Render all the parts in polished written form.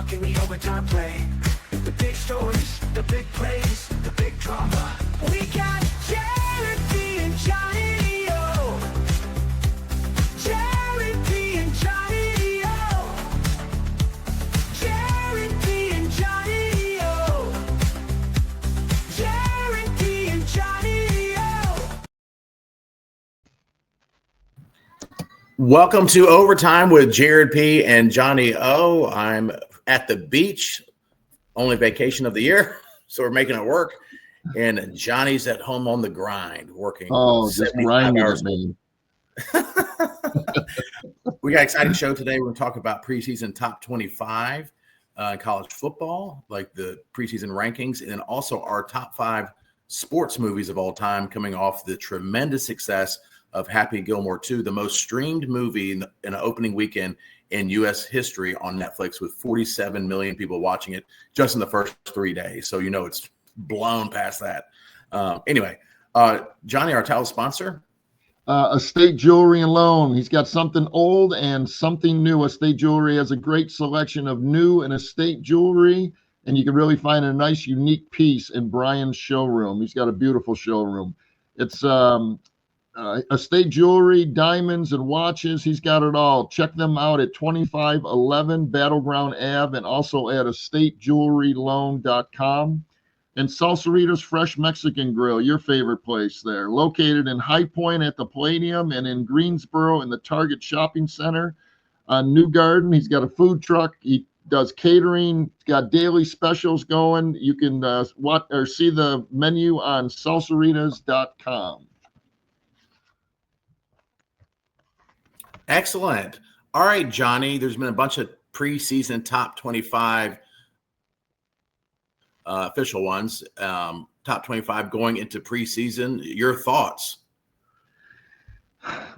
talk in the overtime play. The big stories, the big plays, the big drama. We got Jared P and Johnny O. Jared P and Johnny O. Jared P and Johnny O. Jared P and Johnny O. Welcome to Overtime with Jared P and Johnny O. I'm at the beach, only vacation of the year, so we're making it work. And Johnny's at home on the grind, working. Just grinding it, man. We got an exciting show today. We're going to talk about preseason top 25 in college football, like the preseason rankings, and also our top 5 sports movies of all time, coming off the tremendous success of Happy Gilmore 2, the most streamed movie in an opening weekend in U.S. history on Netflix, with 47 million people watching it just in the first 3 days. So, it's blown past that. Anyway, Johnny, our title sponsor? Estate Jewelry and Loan. He's got something old and something new. Estate Jewelry has a great selection of new and estate jewelry, and you can really find a nice, unique piece in Brian's showroom. He's got a beautiful showroom. It's estate jewelry, diamonds, and watches. He's got it all. Check them out at 2511 Battleground Ave and also at estatejewelryloan.com. And Salsarita's Fresh Mexican Grill, your favorite place there. Located in High Point at the Palladium and in Greensboro in the Target Shopping Center on New Garden. He's got a food truck. He does catering. He's got daily specials going. You can watch or see the menu on salsaritas.com. Excellent. All right, Johnny, there's been a bunch of preseason top 25 official ones, top 25 going into preseason. Your thoughts?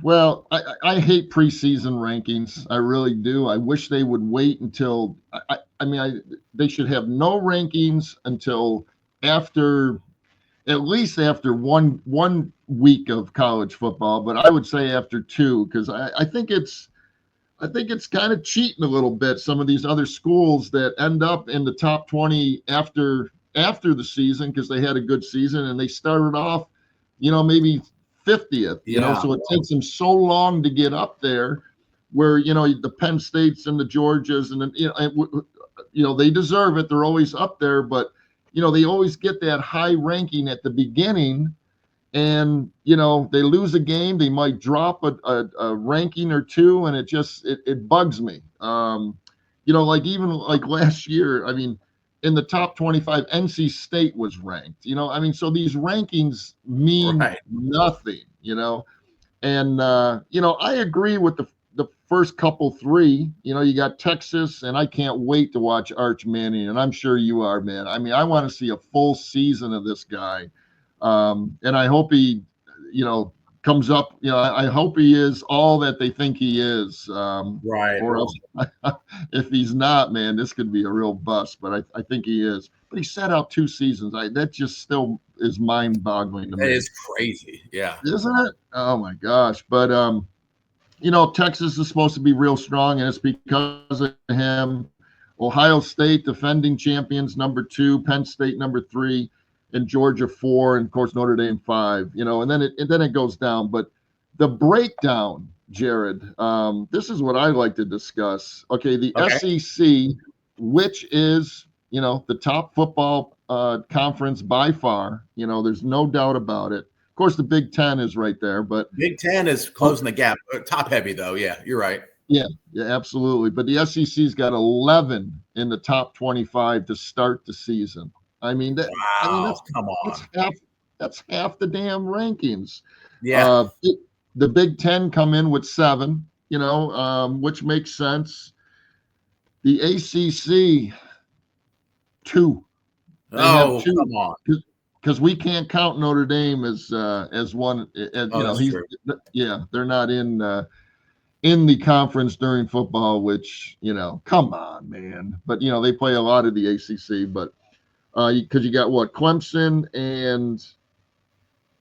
Well, I hate preseason rankings. I really do. I wish they would wait until they should have no rankings until at least after one week of college football, but I would say after 2, because I think it's kind of cheating a little bit. Some of these other schools that end up in the top 20 after the season because they had a good season and they started off, maybe 50th. So it takes them so long to get up there. Where the Penn States and the Georgias and they deserve it. They're always up there, but they always get that high ranking at the beginning, and they lose a game, they might drop a ranking or 2, and it bugs me. Even last year, in the top 25, NC State was ranked. So these rankings mean nothing. And I agree with the first couple 3. You got Texas, and I can't wait to watch Arch Manning, and I'm sure you are, man. I want to see a full season of this guy, and I hope he, comes up. I hope he is all that they think he is. Right. Or else, if he's not, man, this could be a real bust. But I think he is. But he sat out 2 seasons. That just still is mind-boggling to me. It is crazy. Yeah. Isn't it? Oh my gosh. But Texas is supposed to be real strong, and it's because of him. Ohio State, defending champions, number 2. Penn State, number 3. And Georgia 4. And, of course, Notre Dame 5. And then it goes down. But the breakdown, Jared, this is what I like to discuss. Okay, the SEC, which is, the top football conference by far. There's no doubt about it. Of course, the Big Ten is right there, but Big Ten is closing the gap. Top heavy, though. Yeah, you're right. Yeah, absolutely. But the SEC's got 11 in the top 25 to start the season. Come on. That's half the damn rankings. Yeah. The Big Ten come in with 7, which makes sense. The ACC, 2. Oh, come on. Because we can't count Notre Dame as one. They're not in the conference during football. Which come on, man. But they play a lot of the ACC. But because you got Clemson and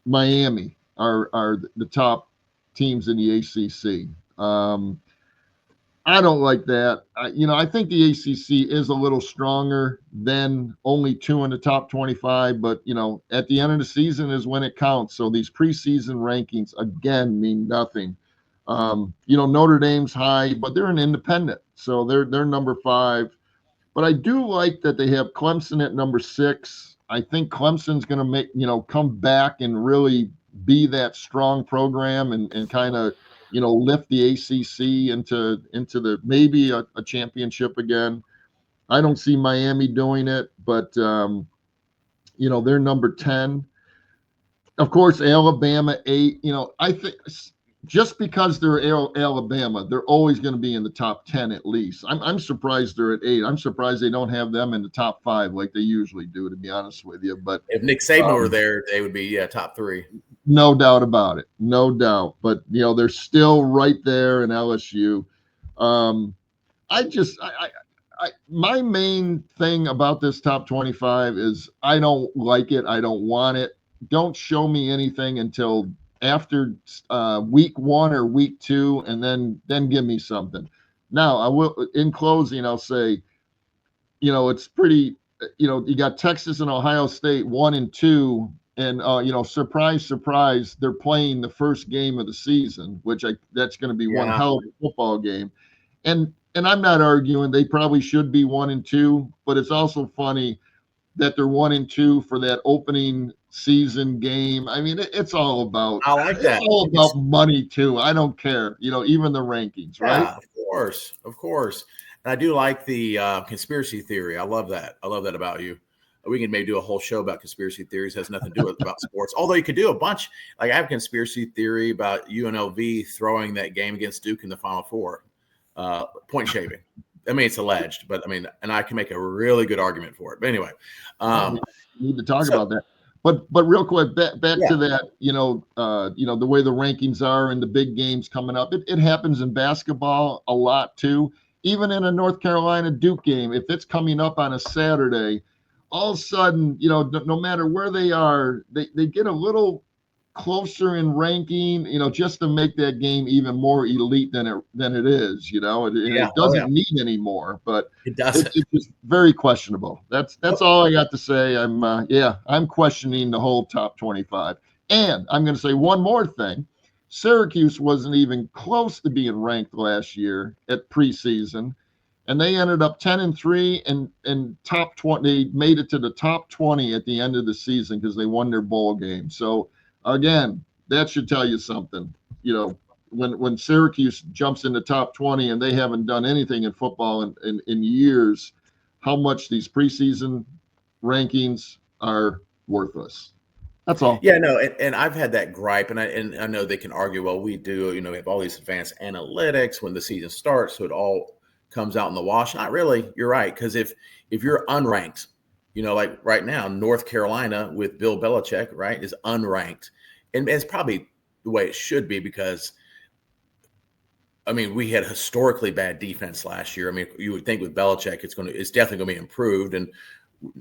Miami are the top teams in the ACC. I don't like that. I think the ACC is a little stronger than only two in the top 25, but at the end of the season is when it counts. So these preseason rankings again mean nothing. Notre Dame's high, but they're an independent, so they're number 5. But I do like that they have Clemson at number 6. I think Clemson's going to come back and really be that strong program and kind of, lift the ACC into the maybe a championship again. I don't see Miami doing it, but they're number 10. Of course, Alabama 8. I think just because they're Alabama, they're always going to be in the top 10 at least. I'm surprised they're at 8. I'm surprised they don't have them in the top 5 like they usually do, to be honest with you. But if Nick Saban were there, they would be top 3. No doubt about it. No doubt. But they're still right there in LSU. My main thing about this top 25 is I don't like it. I don't want it. Don't show me anything until after week 1 or week 2, and then give me something. Now, I will, in closing, I'll say, it's pretty, you got Texas and Ohio State 1 and 2, and surprise, surprise, they're playing the first game of the season, that's going to be one hell of a football game. And I'm not arguing they probably should be 1 and 2, but it's also funny that they're 1 and 2 for that opening season game. I mean, it's all about, I like that. It's all about money too. I don't care, even the rankings, right? Yeah, of course. And I do like the conspiracy theory. I love that. I love that about you. We can maybe do a whole show about conspiracy theories. It has nothing to do with about sports. Although you could do a bunch. Like I have a conspiracy theory about UNLV throwing that game against Duke in the Final Four. Point shaving. I mean, it's alleged, but and I can make a really good argument for it. But anyway, we need to talk about that. But real quick, back to that, the way the rankings are and the big games coming up. It happens in basketball a lot too. Even in a North Carolina Duke game, if it's coming up on a Saturday, all of a sudden, no matter where they are, they get a little closer in ranking, just to make that game even more elite than it is. It doesn't need any more, but it doesn't. It's just very questionable. That's all I got to say. I'm questioning the whole top 25, and I'm going to say one more thing. Syracuse wasn't even close to being ranked last year at preseason, and they ended up 10-3 and top 20. They made it to the top 20 at the end of the season because they won their bowl game. So again, that should tell you something. When Syracuse jumps in the top 20 and they haven't done anything in football in years, how much these preseason rankings are worthless. That's all. Yeah, no, and I've had that gripe, and I know they can argue, well, we do, we have all these advanced analytics when the season starts, so it all comes out in the wash. Not really. You're right, because if you're unranked, like right now, North Carolina with Bill Belichick, right, is unranked, and it's probably the way it should be because, we had historically bad defense last year. You would think with Belichick, it's definitely going to be improved, and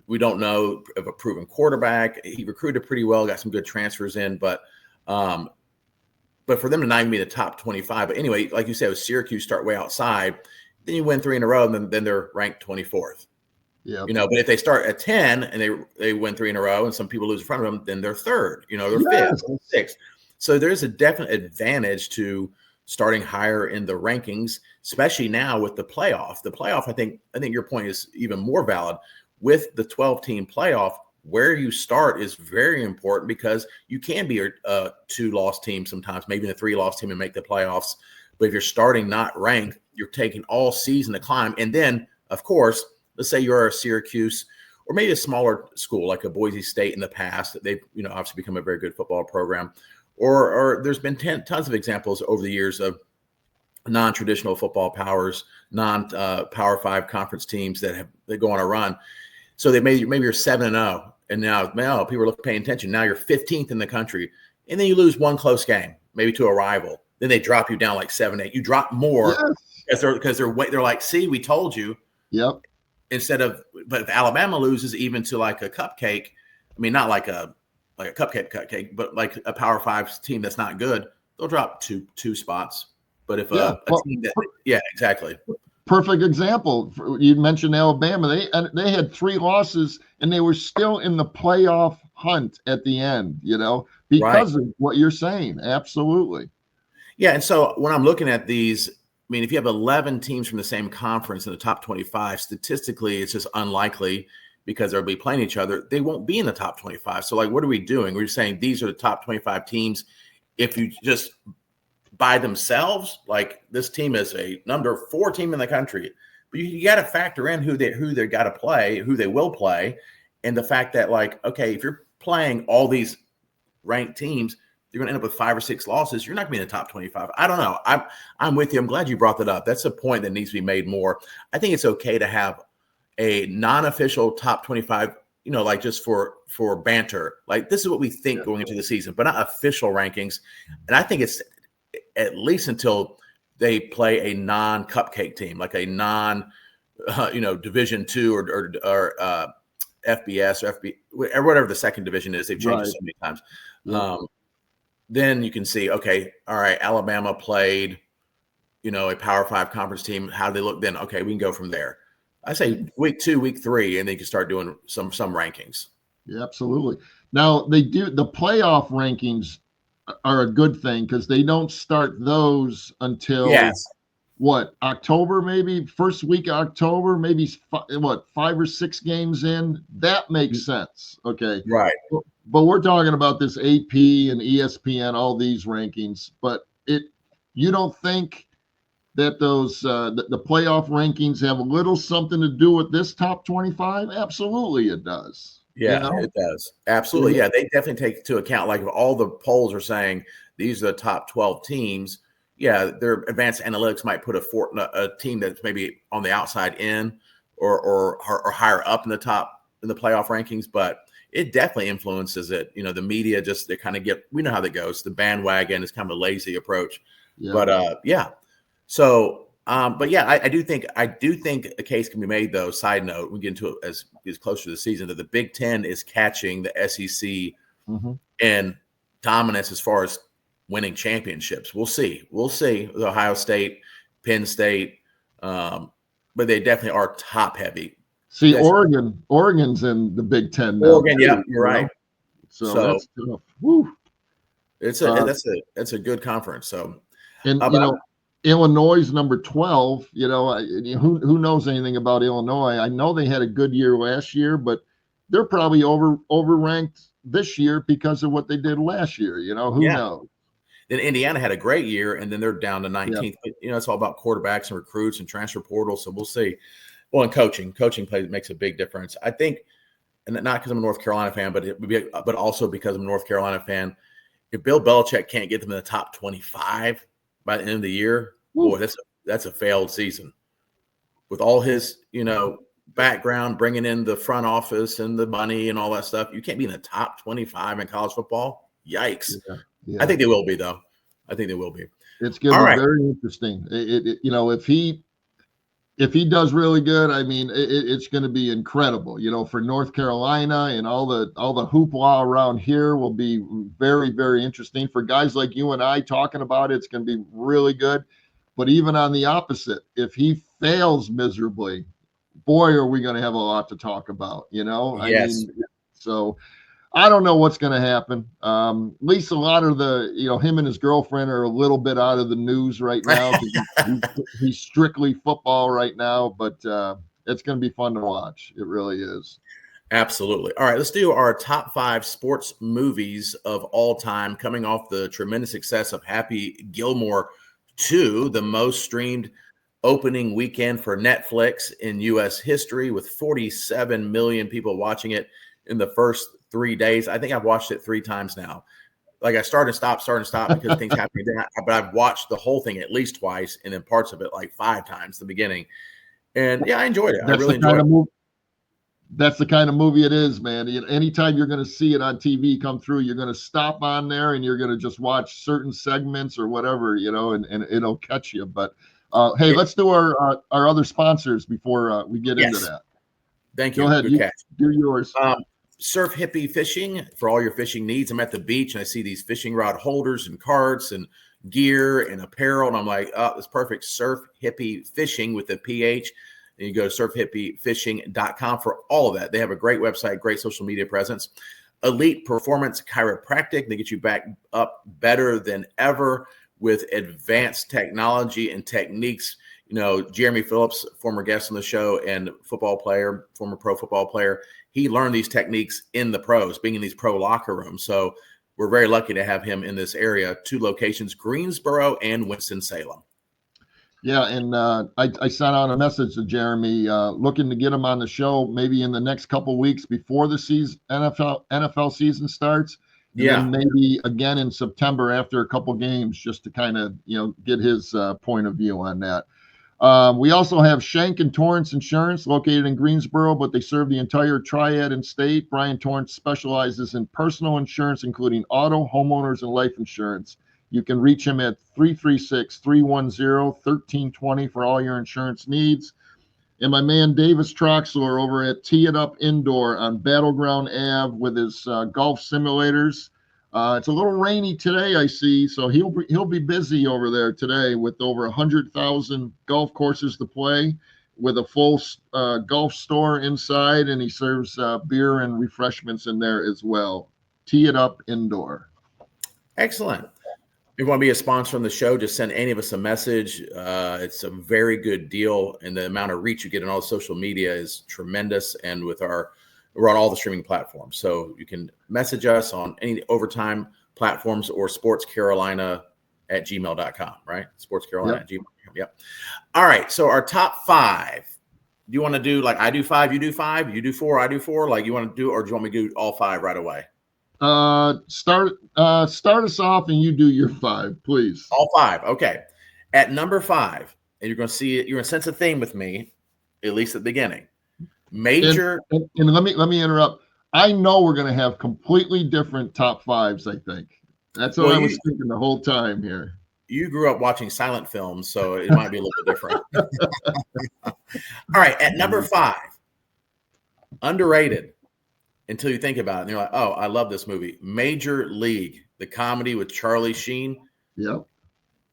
we don't know of a proven quarterback. He recruited pretty well, got some good transfers in, but for them to not even be the top 25. But anyway, like you said, with Syracuse start way outside, then you win 3 in a row, and then they're ranked 24th. Yeah. But if they start at 10 and they win 3 in a row, and some people lose in front of them, then they're 3rd. They're 5th, 6th. So there's a definite advantage to starting higher in the rankings, especially now with the playoff. The playoff, I think your point is even more valid. With the 12-team playoff, where you start is very important because you can be a 2-loss team sometimes, maybe a 3-loss team and make the playoffs. But if you're starting not ranked, you're taking all season to climb. And then, of course, let's say you're a Syracuse or maybe a smaller school like a Boise State in the past. They've obviously become a very good football program. Or there's been tons of examples over the years of non-traditional football powers, non-Power 5 conference teams that go on a run. So maybe you're 7-0, and now people are paying attention. Now you're 15th in the country, and then you lose one close game, maybe to a rival. Then they drop you down like 7-8. You drop more because they're like, see, we told you. Yep. But if Alabama loses even to like a cupcake, not like a cupcake, but like a Power 5 team that's not good, they'll drop two spots. But if Yeah, a team that, yeah, exactly. perfect example. You mentioned Alabama. They had 3 losses and they were still in the playoff hunt at the end, Right. because of what you're saying. Absolutely. Yeah, and so when I'm looking at these, I mean, if you have 11 teams from the same conference in the top 25, statistically, it's just unlikely because they'll be playing each other. They won't be in the top 25. So, like, what are we doing? We're saying these are the top 25 teams. If you just by themselves, like this team is a number 4 team in the country, but you got to factor in who they got to play, who they will play, and the fact that, like, okay, if you're playing all these ranked teams, you're going to end up with 5 or 6 losses. You're not going to be in the top 25. I don't know. I'm with you. I'm glad you brought that up. That's a point that needs to be made more. I think it's okay to have a non-official top 25, like just for banter. Like, this is what we think going into the season, but not official rankings. And I think it's at least until they play a non-cupcake team, like a Division II or FBS or FB or whatever the second division is. They've changed it so many times. Yeah. Then you can see, okay, all right, Alabama played, a Power 5 conference team. How do they look then? Okay, we can go from there. I say week 2, week 3, and they can start doing some rankings. Yeah, absolutely. Now the playoff rankings are a good thing because they don't start those until October, maybe first week of October, maybe 5 or 6 games in. That makes sense. Okay. Right. But we're talking about this AP and ESPN, all these rankings, but you don't think that those the playoff rankings have a little something to do with this top 25? Absolutely it does. Yeah, it does. Absolutely. Yeah, they definitely take into account, like, if all the polls are saying these are the top 12 teams, yeah, their advanced analytics might put a team that's maybe on the outside in or higher up in the playoff rankings, but it definitely influences it. The media they kind of we know how that goes. The bandwagon is kind of a lazy approach. Yeah. But yeah. So but yeah, I do think a case can be made, though. Side note, we get into it as closer to the season, that the Big Ten is catching the SEC in dominance as far as winning championships. We'll see with Ohio State, Penn State, but they definitely are top heavy. See, Oregon's in the Big Ten now. Oregon, yeah, you're right. So that's tough. Woo. That's a good conference. So, and Illinois is number 12. Who knows anything about Illinois? I know they had a good year last year, but they're probably overranked this year because of what they did last year. Who knows? Then Indiana had a great year, and then they're down to 19th. But, it's all about quarterbacks and recruits and transfer portal. So we'll see. Well, and coaching makes a big difference. I think, and not because I'm a North Carolina fan, but also because I'm a North Carolina fan. If Bill Belichick can't get them in the top 25 by the end of the year, boy, that's a failed season. With all his, background, bringing in the front office and the money and all that stuff, you can't be in the top 25 in college football. Yikes! Yeah. I think they will be, though. I think they will be. It's going to be very interesting. If he does really good, I mean, it's going to be incredible. For North Carolina, and all the hoopla around here will be very, very interesting. For guys like you and I talking about it, it's going to be really good. But even on the opposite, if he fails miserably, boy, are we going to have a lot to talk about. Yes. So I don't know what's going to happen. At least a lot of him and his girlfriend are a little bit out of the news right now. He's strictly football right now, but it's going to be fun to watch. It really is. Absolutely. All right, let's do our top 5 sports movies of all time, coming off the tremendous success of Happy Gilmore 2, the most streamed opening weekend for Netflix in U.S. history, with 47 million people watching it in the first 3 days. I think I've watched it 3 times now. Like, I start and stop because things happening. But I've watched the whole thing at least twice, and then parts of it like 5 times at the beginning. And yeah, I enjoyed it. I really enjoyed it. That's the kind of movie it is, man. Anytime you're going to see it on TV come through, you're going to stop on there and you're going to just watch certain segments or whatever, and it'll catch you. But hey, let's do our other sponsors before we get into that. Thank you. Go ahead. Do yours. Surf Hippie Fishing for all your fishing needs. I'm at the beach and I see these fishing rod holders and carts and gear and apparel. And I'm like, oh, it's perfect. Surf Hippie Fishing with a PH. And you go to surfhippiefishing.com for all of that. They have a great website, great social media presence. Elite Performance Chiropractic. They get you back up better than ever with advanced technology and techniques. You know, Jeremy Phillips, former guest on the show and football player, former pro football player, he learned these techniques in the pros, being in these pro locker rooms. So we're very lucky to have him in this area. 2 locations, Greensboro and Winston-Salem. Yeah, and I sent out a message to Jeremy, looking to get him on the show maybe in the next couple weeks before the season, NFL season starts. And then maybe again in September after a couple games, just to kind of get his point of view on that. We also have Shank and Torrance Insurance located in Greensboro, but they serve the entire Triad and state. Brian Torrance specializes in personal insurance, including auto, homeowners, and life insurance. You can reach him at 336-310-1320 for all your insurance needs. And my man Davis Troxler over at Tee It Up Indoor on Battleground Ave with his golf simulators. It's a little rainy today, I see, so he'll be busy over there today with over 100,000 golf courses to play, with a full golf store inside, and he serves beer and refreshments in there as well. Tee It Up Indoor. Excellent. If you want to be a sponsor on the show, just send any of us a message. It's a very good deal, and the amount of reach you get on all social media is tremendous. And we're on all the streaming platforms, so you can message us on any Overtime platforms or sportscarolina@gmail.com, right? Sportscarolina@gmail.com. Yep. All right. So our top 5. Do you want to do like I do 5, you do 5, you do 4, I do 4? Like you want to do, or do you want me to do all 5 right away? Start us off, and you do your 5, please. All 5. Okay. At number 5, and you're going to see it. You're going to sense a theme with me, at least at the beginning. Major. And let me interrupt. I know we're going to have completely different top 5s. I think that's what I was thinking the whole time here. You grew up watching silent films, so it might be a little bit different. All right. At number 5, underrated. Until you think about it, and you're like, oh, I love this movie. Major League, the comedy with Charlie Sheen. Yep.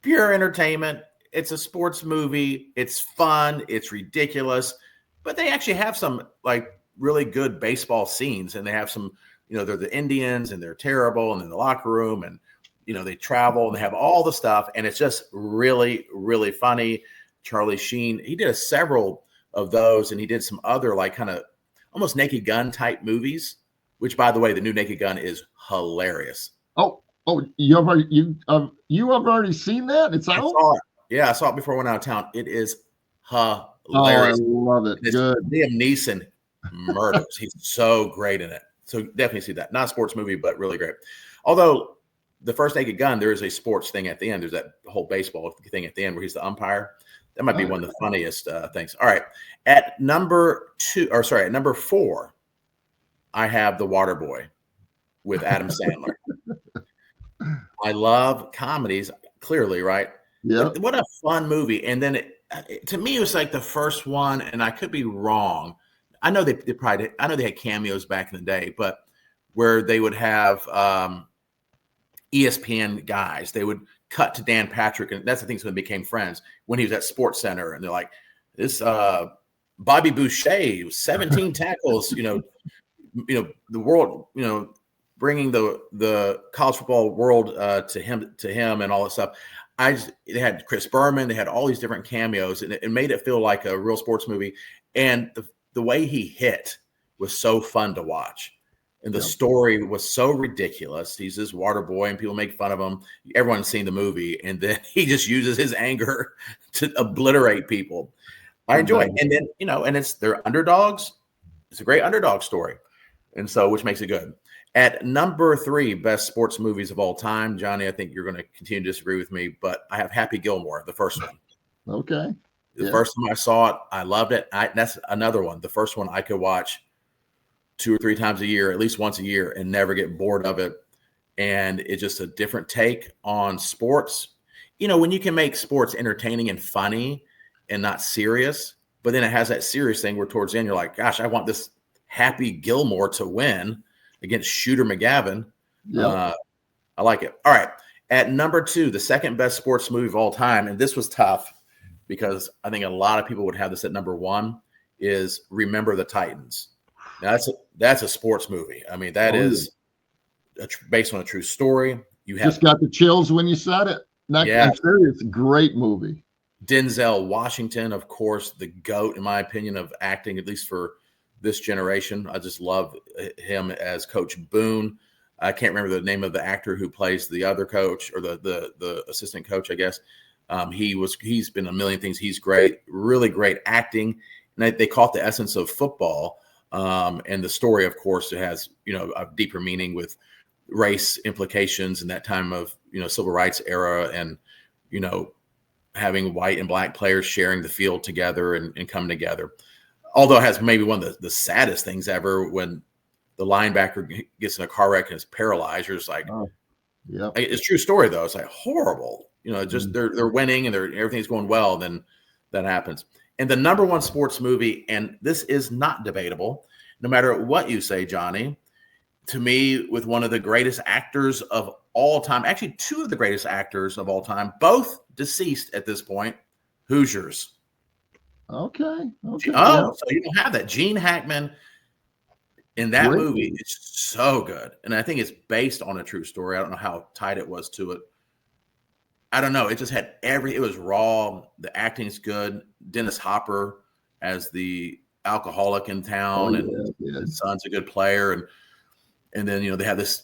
Pure entertainment. It's a sports movie. It's fun. It's ridiculous. But they actually have some like really good baseball scenes. And they have some, they're the Indians and they're terrible. And in the locker room and, they travel and they have all the stuff. And it's just really, really funny. Charlie Sheen, he did several of those. And he did some other like kind of almost Naked Gun type movies, which, by the way, the new Naked Gun is hilarious. Oh, you have already seen that? It's out? I saw it. Yeah, I saw it before I went out of town. It is hilarious. Oh, I love it. Good. Liam Neeson murders. He's so great in it. So definitely see that. Not a sports movie, but really great. Although the first Naked Gun, there is a sports thing at the end. There's that whole baseball thing at the end where he's the umpire. That might be one of the funniest things. All right. At number 4, I have The Waterboy with Adam Sandler. I love comedies, clearly, right? Yeah. What a fun movie. And then to me, it was like the first one, and I could be wrong. I know they had cameos back in the day, but where they would have ESPN guys, they would cut to Dan Patrick, and that's the thing. So they became friends when he was at Sports Center, and they're like, "This Bobby Boucher, 17 tackles, the world, bringing the college football world to him, and all that stuff." They had Chris Berman, they had all these different cameos, and it made it feel like a real sports movie. And the way he hit was so fun to watch. And the story was so ridiculous. He's this water boy, and people make fun of him. Everyone's seen the movie, and then he just uses his anger to obliterate people. I enjoy it. And then, and they're underdogs. It's a great underdog story. And so, which makes it good. At number 3, best sports movies of all time, Johnny, I think you're going to continue to disagree with me, but I have Happy Gilmore, the first one. Okay. The first time I saw it, I loved it. That's another one. The first one I could watch 2 or 3 times a year, at least once a year, and never get bored of it. And it's just a different take on sports. When you can make sports entertaining and funny and not serious, but then it has that serious thing where towards the end you're like, gosh, I want this Happy Gilmore to win against Shooter McGavin. I like it. All right. At number 2, the second best sports movie of all time, and this was tough because I think a lot of people would have this at number 1, is Remember the Titans. Now that's a sports movie. I mean, that is based on a true story. You have just got the chills when you said it. I'm serious. Great movie. Denzel Washington, of course, the GOAT, in my opinion, of acting, at least for this generation. I just love him as Coach Boone. I can't remember the name of the actor who plays the other coach, or the assistant coach, I guess. He's been a million things. He's great, really great acting. And they caught the essence of football. And the story, of course, it has, a deeper meaning with race implications in that time of, civil rights era, and, having white and black players sharing the field together and coming together. Although it has maybe one of the saddest things ever, when the linebacker gets in a car wreck and is paralyzed. You're just like, it's a true story though. It's like horrible, just they're winning and everything's going well. Then that happens. And the number 1 sports movie, and this is not debatable, no matter what you say, Johnny, to me, with one of the greatest actors of all time, actually 2 of the greatest actors of all time, both deceased at this point, Hoosiers. Okay. So you don't have that. Gene Hackman in that movie is so good. And I think it's based on a true story. I don't know how tight it was to it. I don't know. It just had it was raw. The acting's good. Dennis Hopper as the alcoholic in town, and his son's a good player. And then, they have this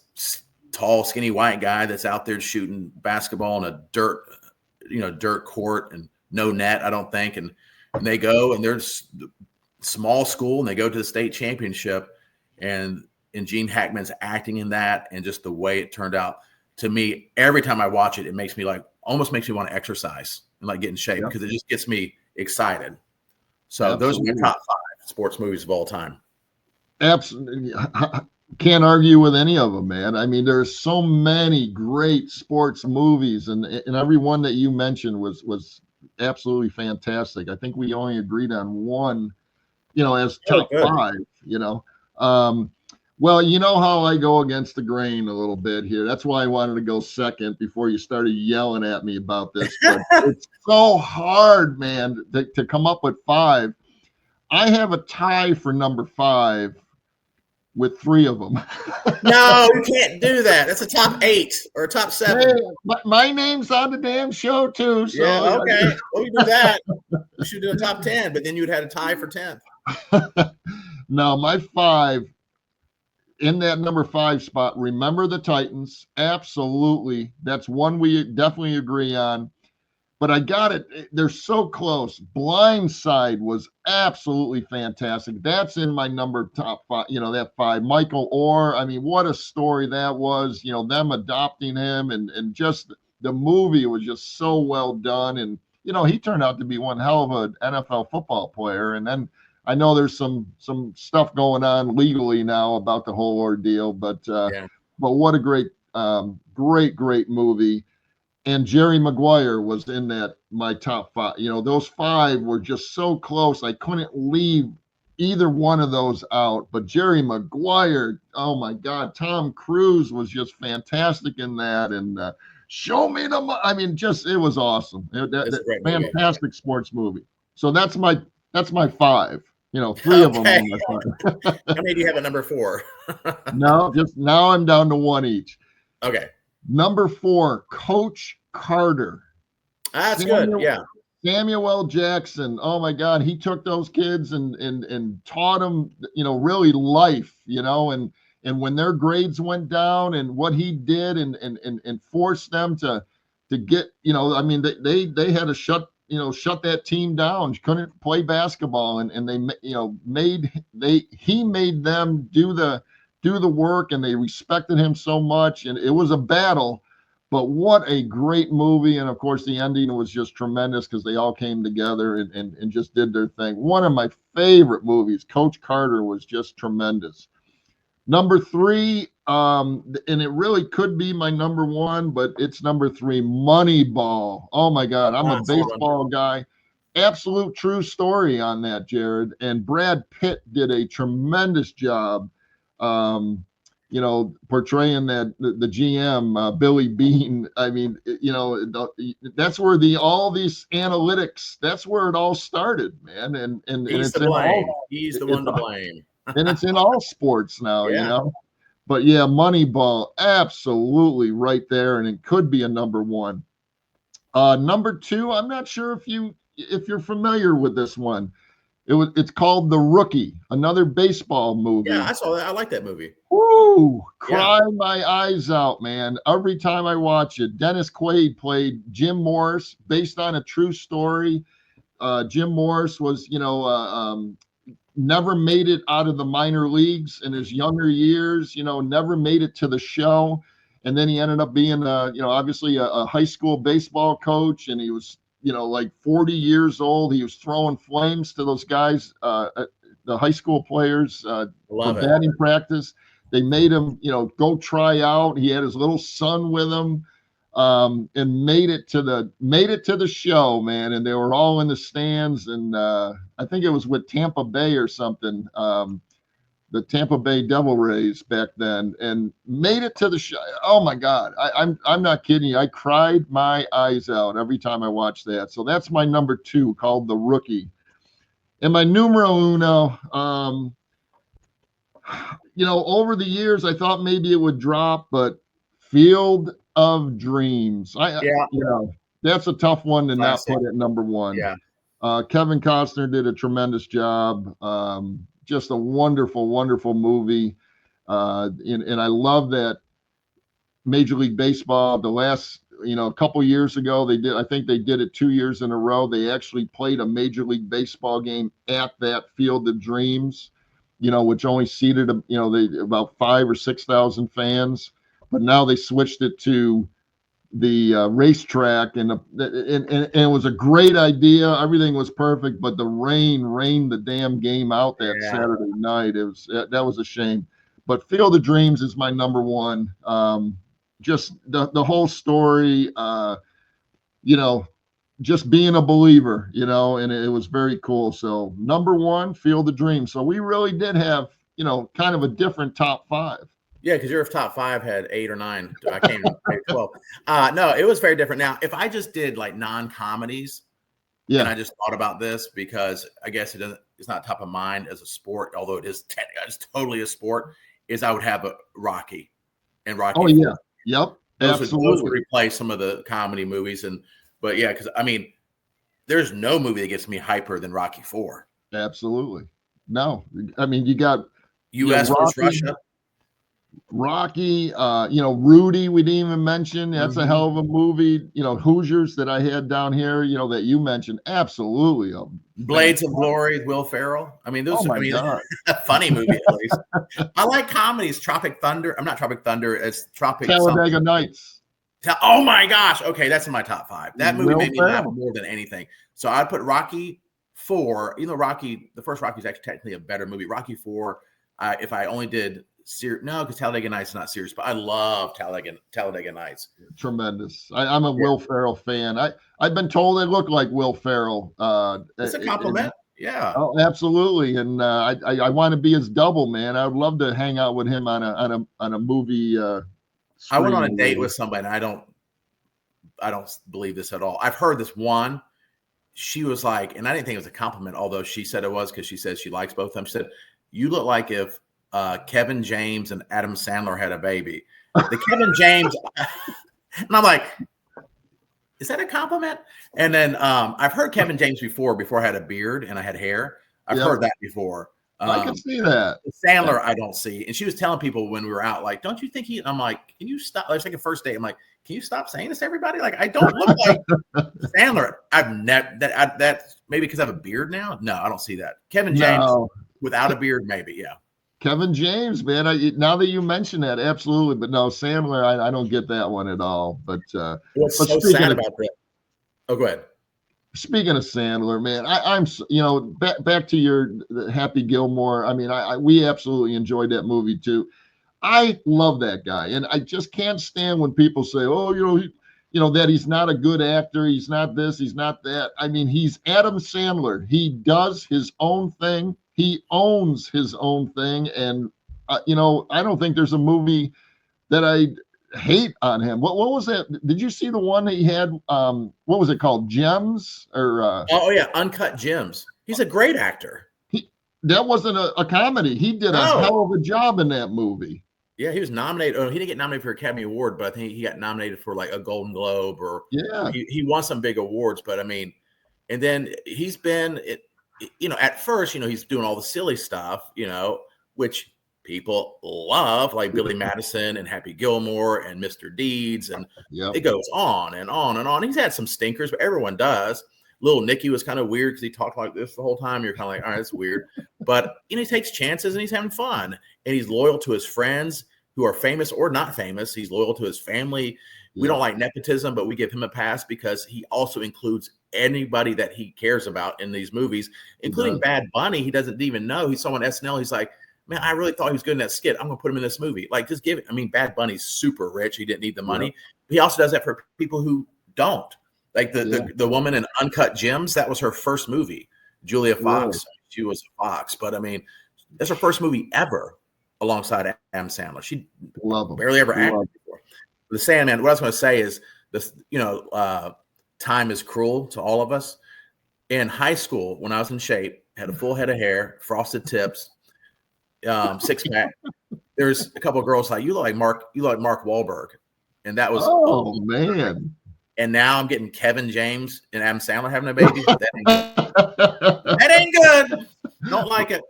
tall, skinny white guy that's out there shooting basketball in a dirt court and no net, I don't think. And they go, and there's small school, and they go to the state championship, and Gene Hackman's acting in that, and just the way it turned out, to me, every time I watch it, it makes me almost makes me want to exercise and get in shape, because it just gets me excited. So those are my top 5 sports movies of all time. Absolutely. Can't argue with any of them, man. I mean, there's so many great sports movies, and every one that you mentioned was absolutely fantastic. I think we only agreed on one, as top 5, well, you know how I go against the grain a little bit here. That's why I wanted to go second before you started yelling at me about this. But it's so hard, man, to come up with 5. I have a tie for number 5 with 3 of them. No, you can't do that. That's a top 8 or a top 7. Hey, my name's on the damn show too. So yeah, okay. Well, you do that. You should do a top 10, but then you'd had a tie for 10th. No, my 5 in that number 5 spot. Remember the Titans. Absolutely. That's one we definitely agree on. But I got it. They're so close. Blindside was absolutely fantastic. That's in my number top 5, that 5. Michael Orr. I mean, what a story that was, them adopting him, and just the movie was just so well done. And, he turned out to be one hell of an NFL football player. And then I know there's some stuff going on legally now about the whole ordeal, but what a great movie. And Jerry Maguire was in my top 5. Those 5 were just so close. I couldn't leave either one of those out. But Jerry Maguire, oh my God, Tom Cruise was just fantastic in that. And show me the, I mean, it was awesome. Fantastic movie. Sports movie. So that's my 5. 3 of them. How many do you have at number 4? No, just now I'm down to 1 each. Okay. Number 4, Coach Carter. That's good. Yeah. Samuel L. Jackson. Oh my God, he took those kids and taught them, really life, and when their grades went down, and what he did, and forced them to get, I mean, they had to shut that team down. Couldn't play basketball, and they he made them do the work, and they respected him so much, and it was a battle. But what a great movie. And of course the ending was just tremendous, because they all came together and just did their thing. One of my favorite movies. Coach Carter was just tremendous. Number 3, and it really could be my number 1, but it's number 3, Moneyball. Oh my God, I'm a baseball guy. Absolute true story on that, Jared. And Brad Pitt did a tremendous job. portraying the GM, Billy Bean. I mean, that's where all these analytics, that's where it all started, man. And He's it's to in blame. all, He's the one to blame. and it's in all sports now, Yeah. But yeah, Moneyball, absolutely right there, and it could be a number one. Number two, I'm not sure if you're familiar with this one. It's called The Rookie, another baseball movie. Yeah, I saw that. I like that movie. Woo! Cry my eyes out, man. Every time I watch it. Dennis Quaid played Jim Morris, based on a true story. Jim Morris was, never made it out of the minor leagues in his younger years, never made it to the show. And then he ended up being, obviously a high school baseball coach. And he was, like 40 years old. He was throwing flames to those guys, the high school players for batting practice. They made him, go try out. He had his little son with him. And made it to the show, man. And they were all in the stands, and I think it was with Tampa Bay or something, the Tampa Bay Devil Rays back then, and made it to the show. Oh my God, I'm not kidding you. I cried my eyes out every time I watched that. So that's my number two, called The Rookie. And my numero uno, over the years I thought maybe it would drop, but Field of Dreams. That's a tough one to not put at number one. Yeah. Kevin Costner did a tremendous job. Just a wonderful, wonderful movie. And I love that Major League Baseball, the last, a couple years ago, I think they did it 2 years in a row. They actually played a Major League Baseball game at that Field of Dreams, which only seated, about 5,000 or 6,000 fans. But now they switched it to the racetrack, and it was a great idea. Everything was perfect, but the rain rained the damn game out that Saturday night. That was a shame. But Field of Dreams is my number one. Just the whole story, just being a believer, and it was very cool. So number one, Field of Dreams. So we really did have, kind of a different top five. Yeah, because your top five had 8 or 9. I can't even say 12. No, it was very different. Now, if I just did like non-comedies, and I just thought about this, because I guess it's not top of mind as a sport, although it is totally a sport, is I would have a Rocky and Rocky. Oh, yeah. Yep. Those would replace some of the comedy movies. But yeah, because I mean, there's no movie that gets me hyper than Rocky IV. Absolutely. No. I mean, you got U.S. versus Russia. Rocky, Rudy, we didn't even mention. That's a hell of a movie. Hoosiers that I had down here, that you mentioned. Absolutely. Blades of Glory with Will Ferrell. I mean, those God. a funny movie at least. I like comedies. Tropic Thunder. I'm not Tropic Thunder. It's Tropic Talladega Nights. Oh my gosh. Okay, that's in my top 5. That movie made me laugh more than anything. So I'd put Rocky IV. Even though the first Rocky is actually technically a better movie. Rocky IV. If I only did. No, because Talladega Nights is not serious, but I love Talladega Nights. Tremendous. I'm a Will Ferrell fan. I've been told I look like Will Ferrell. It's a compliment. Yeah. Oh, absolutely. And I want to be his double, man. I would love to hang out with him on a movie. I went on a date with somebody, and I don't believe this at all. I've heard this one. She was like, and I didn't think it was a compliment, although she said it was, because she says she likes both of them. She said, "You look like if Kevin James and Adam Sandler had a baby." The Kevin James, and I'm like, is that a compliment? And then I've heard Kevin James before I had a beard and I had hair. I've heard that before. I can see that. Sandler, I don't see. And she was telling people when we were out, like, don't you think he? I'm like, can you stop? Let's take a first date. I'm like, can you stop saying this to everybody? Like, I don't look like Sandler. I've never that maybe because I have a beard now. No, I don't see that. Kevin James without a beard, maybe. Yeah. Kevin James, man. Now that you mention that, absolutely. But no, Sandler, I don't get that one at all. But what's so sad about that? Oh, go ahead. Speaking of Sandler, man, I'm back to your Happy Gilmore. I mean, we absolutely enjoyed that movie too. I love that guy, and I just can't stand when people say, "Oh, that he's not a good actor. He's not this. He's not that." I mean, he's Adam Sandler. He does his own thing. He owns his own thing, and you know, I don't think there's a movie that I hate on him. What was that? Did you see the one that he had? What was it called? Gems or? Oh yeah, Uncut Gems. He's a great actor. That wasn't a comedy. He did a hell of a job in that movie. Yeah, he was nominated. Oh, he didn't get nominated for Academy Award, but I think he got nominated for like a Golden Globe or he won some big awards. But I mean, and then he's been, you know, at first, you know, he's doing all the silly stuff, you know, which people love, like Billy Madison and Happy Gilmore and Mr. Deeds, and it goes on and on and on. He's had some stinkers, but everyone does. Little Nicky was kind of weird because he talked like this the whole time. You're kind of like, all right, that's weird. But you know, he takes chances and he's having fun. And he's loyal to his friends who are famous or not famous. He's loyal to his family. We don't like nepotism, but we give him a pass because he also includes anybody that he cares about in these movies, including Bad Bunny. He doesn't even know. He saw on SNL. He's like, man, I really thought he was good in that skit. I'm going to put him in this movie. Like, just give it. I mean, Bad Bunny's super rich. He didn't need the money. He also does that for people who don't. Like the woman in Uncut Gems, that was her first movie. Julia Fox, she was a Fox. But, I mean, that's her first movie ever alongside Adam Sandler. She barely ever acted before. The Sandman, what I was going to say is, this, you know, time is cruel to all of us. In high school, when I was in shape, had a full head of hair, frosted tips, six-pack. There's a couple of girls like, you look like Mark Wahlberg. And that was, oh man. And now I'm getting Kevin James and Adam Sandler having a baby. That ain't good. Don't like it.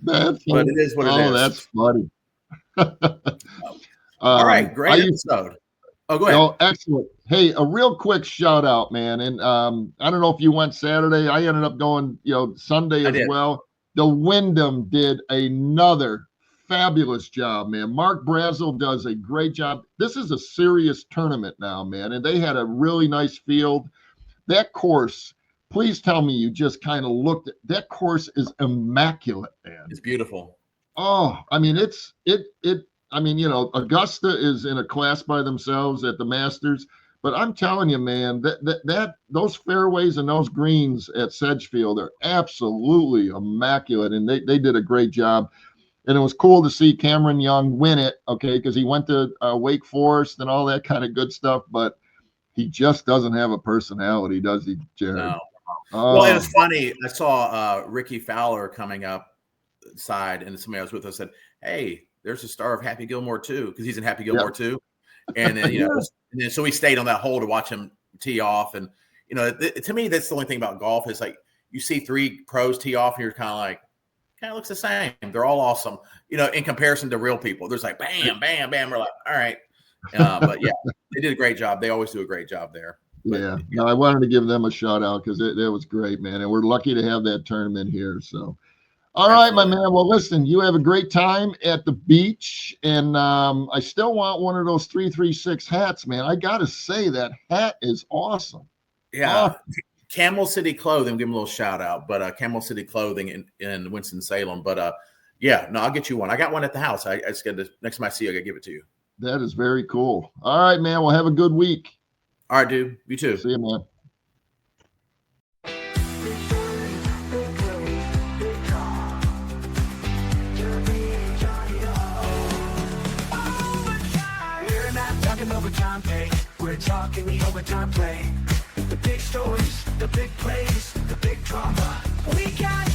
But it is what it is. Oh, that's funny. All right, great episode. Oh, go ahead. No, excellent. Hey, a real quick shout out, man. And I don't know if you went Saturday. I ended up going, you know, Sunday as well. The Wyndham did another fabulous job, man. Mark Brazel does a great job. This is a serious tournament now, man, and they had a really nice field. That course, please tell me you just kind of looked at that course is immaculate, man. It's beautiful. Oh, I mean, I mean, you know, Augusta is in a class by themselves at the Masters, but I'm telling you, man, that those fairways and those greens at Sedgefield are absolutely immaculate, and they did a great job. And it was cool to see Cameron Young win it, okay, because he went to Wake Forest and all that kind of good stuff, but he just doesn't have a personality, does he, Jared? No. Well, it was funny. I saw Ricky Fowler coming up side, and somebody else with us said, hey, there's a star of Happy Gilmore too, because he's in Happy Gilmore too. And then, you know, and then, so we stayed on that hole to watch him tee off. And, you know, to me, that's the only thing about golf is like you see three pros tee off and you're kind of like, kind of looks the same. They're all awesome, you know, in comparison to real people. There's like, bam, bam, bam. We're like, all right. But yeah, they did a great job. They always do a great job there. But, yeah. No, I wanted to give them a shout out because it was great, man. And we're lucky to have that tournament here. So, all right, my man. Well, listen, you have a great time at the beach. And I still want one of those 336 hats, man. I got to say that hat is awesome. Yeah. Camel City Clothing, give them a little shout out, but Camel City Clothing in Winston-Salem. But yeah, no, I'll get you one. I got one at the house. I just got to, next time I see you, I got to give it to you. That is very cool. All right, man. Well, have a good week. All right, dude. You too. See you, man. We're not talking overtime pay. We're talking the overtime play. The big stories, the big plays, the big drama. We got